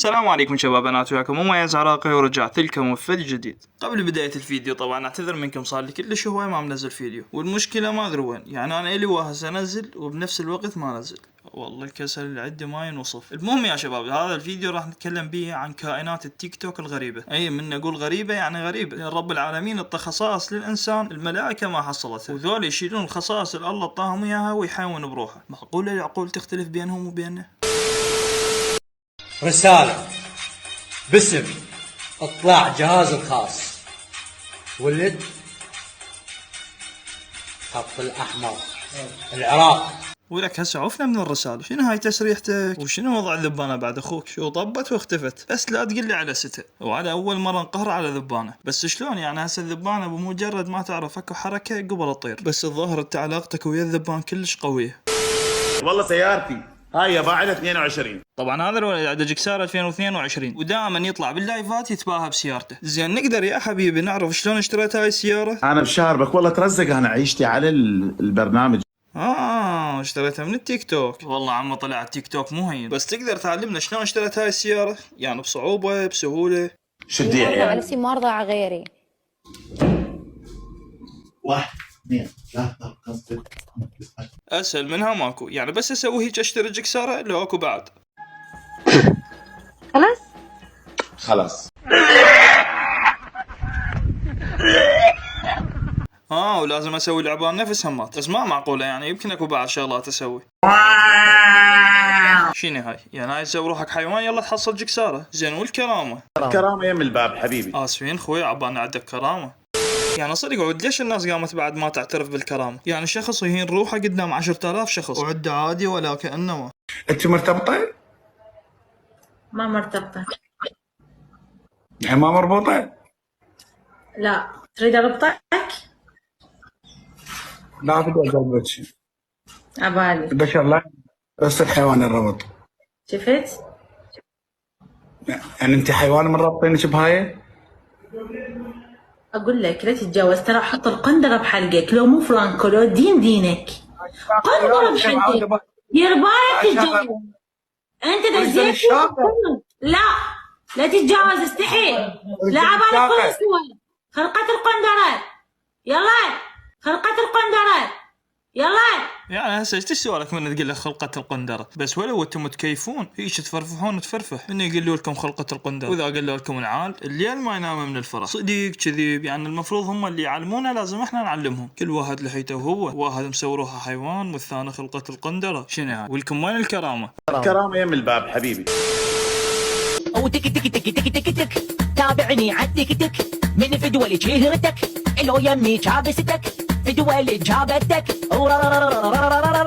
السلام عليكم شباب، انا وياكم مميز عراقي ورجعت لكم بفيديو جديد. قبل بداية الفيديو طبعا اعتذر منكم، صار لي كلش هواي ما منزل فيديو، والمشكلة ما ادري وين، يعني انا الي وهسه انزل وبنفس الوقت ما انزل، والله الكسل اللي عندي ما ينوصف. المهم يا شباب، هذا الفيديو راح نتكلم به عن كائنات التيك توك الغريبة. اي من نقول غريبة يعني غريبة، لان رب العالمين اعطى خصائص للانسان الملائكة ما حصلتها، وذول يشيلون الخصائص اللي الله اعطاهم اياها ويحاون بروحه. معقولة العقول تختلف بينهم وبيننا؟ رسالة باسم اطلاع جهاز الخاص ولد خط الأحمر العراق. ولك هسه عفنا من الرسالة، شنو هاي تسريحتك؟ وشنو وضع الذبانة بعد اخوك؟ شو طبت واختفت؟ بس لا تقول لي على ستة، وعلى اول مرة انقهر على ذبانة. بس شلون يعني هسه الذبانة بمجرد ما تعرف اكو حركة قبل تطير؟ بس الظاهر انت علاقتك ويا الذبان كلش قوية. والله سيارتي هاي باعلها 22. طبعا هذا الولد عنده جكسار 2022 ودائما يطلع باللايفات يتباهى بسيارته. زين نقدر يا حبيبي نعرف شلون اشتريت هاي السيارة؟ انا بشاربك والله ترزق، انا عيشتي على البرنامج. اشتريتها من التيك توك. والله عمو طلع التيك توك مو هين، بس تقدر تعلمنا شلون اشتريت هاي السيارة؟ يعني بصعوبة بسهولة؟ شدي يا على عيال. نفسي ما ارضى على غيري. 1 2 3 5 اسهل منها ماكو، يعني بس اسوي هيك اشتري جكسارة لو اكو بعد. خلاص. ولازم اسوي العبان نفس همات، بس ما معقولة يعني، يمكن اكو بعد شغلات اسوي. شنو هاي؟ يعني هاي تسوي روحك حيوان يلا تحصل جكسارة. زين والكرامة؟ الكرامة يم الباب حبيبي. اسفين خوي، عبالنا عندك كرامة. يعني صدق عود ليش الناس قامت بعد ما تعترف بالكرامة؟ يعني شخص يهين روحه قدام 10,000 شخص وعده عادي ولا كأنه. انت مرتبطة؟ ما مرتبطة. يعني ما مربوطة؟ لا، تريد اربطك؟ لا بدي اجربك. عبالي. البشر لا، بس الحيوان الربط. شفت؟ يعني انت حيوان من رابطينك بهاي؟ اقول لك لا تتجاوز، ترى حط القندرة بحلقك، لو مو فرانكو لو دينك. قندرة بحلقك يربايك تتجاوز. انت دزيت لا تتجاوز، استحي. لا عبالك كل اسبوع خرقة القندرة. يلا خرقة القندرة يلا. يعني هسه ايش سوالك من تقول لك خلقة القندرة؟ بس ولو انتم متكيفون هيك تفرفحون وتفرفح انه يقولوا لكم خلقة القندرة، واذا قالوا لكم العال الليل ما ينام من الفرح. صديق كذب، يعني المفروض هم اللي يعلمونا لازم احنا نعلمهم. كل واحد لحيته وهو، واحد مسوي روحه حيوان والثاني خلقة القندرة. شنو هاي؟ ولكم وين الكرامة؟ الكرامة يم الباب حبيبي. او تك تك تك تك تك تك تابعني عالتيك تك من فدوى شهرتك لو يمي شابستك فدوى جابتك.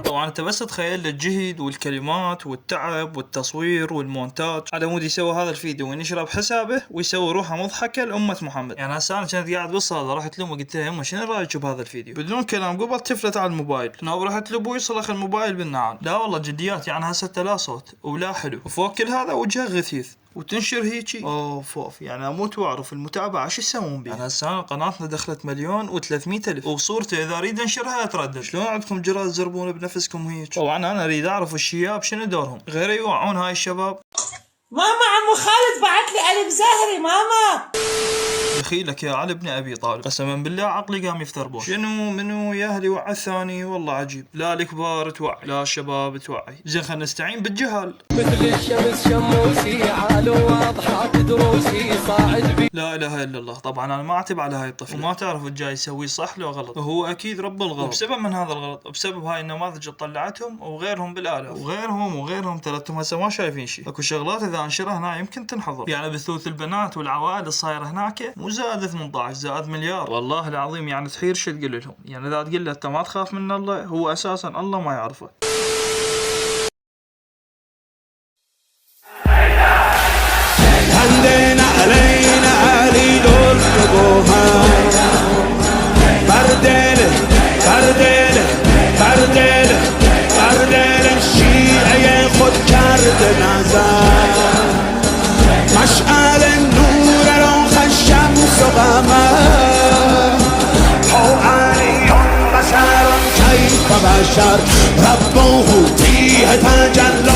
طبعا انت بس تخيل الجهد والكلمات والتعب والتصوير والمونتاج على مود يسوي هذا الفيديو وينشره بحسابه ويسوي روحه مضحكه لامه محمد. يعني هسه انا كنت قاعد بالصاله، رحت لامه قلت لها يمه شنو رايك بهذا الفيديو؟ بدون كلام قبل تفلت على الموبايل، نوب رحت لابوي صلخ الموبايل بالنعال. لا والله جديات، يعني هسه لا صوت ولا حلو، وفوق كل هذا وجهه غثيث وتنشر هيجي. اوف يعني اموت واعرف المتابعه شو يسوون بي. يعني هسه قناتنا دخلت 1,300,000 وصورته اذا اريد انشرها اتردد. شلون عندكم جرأة تزربون بنفسكم هيك؟ طبعا انا اريد اعرف الشياب شنو دورهم غير يوعون هاي الشباب. ماما عمو خالد بعت لي ألف زهري ماما. دخيلك يا علي ابن ابي طالب، قسما بالله عقلي قام يفتر بوش. شنو منو يا اهلي وعى الثاني؟ والله عجيب، لا الكبار توعي لا الشباب توعي. زين خلينا نستعين بالجهال. مثل الشمس شموسي عالو واضحة دروسي صاعد بي. لا اله الا الله. طبعا انا ما اعتب على هاي الطفل وما تعرف الجاي يسوي صح لو غلط، وهو اكيد رب الغلط. بسبب من هذا الغلط، بسبب هاي النماذج اللي طلعتهم وغيرهم بالالاف وغيرهم ترى هسه ما شايفين شيء. اكو شغلات اذا انشرها هنا يمكن تنحضر، يعني بثوث البنات والعوائل الصايره هناك مو زائد 18 زائد مليار. والله العظيم يعني تحير شو تقول لهم. يعني اذا تقول له انت ما تخاف من الله، هو اساسا الله ما يعرفه. عندنا علينا علي دور ابوها بردل الشيعة ياخد كرد نازل مشعل النور روخ الشمس غمام هو علي بشر كيف بشر ربه فيه تجلى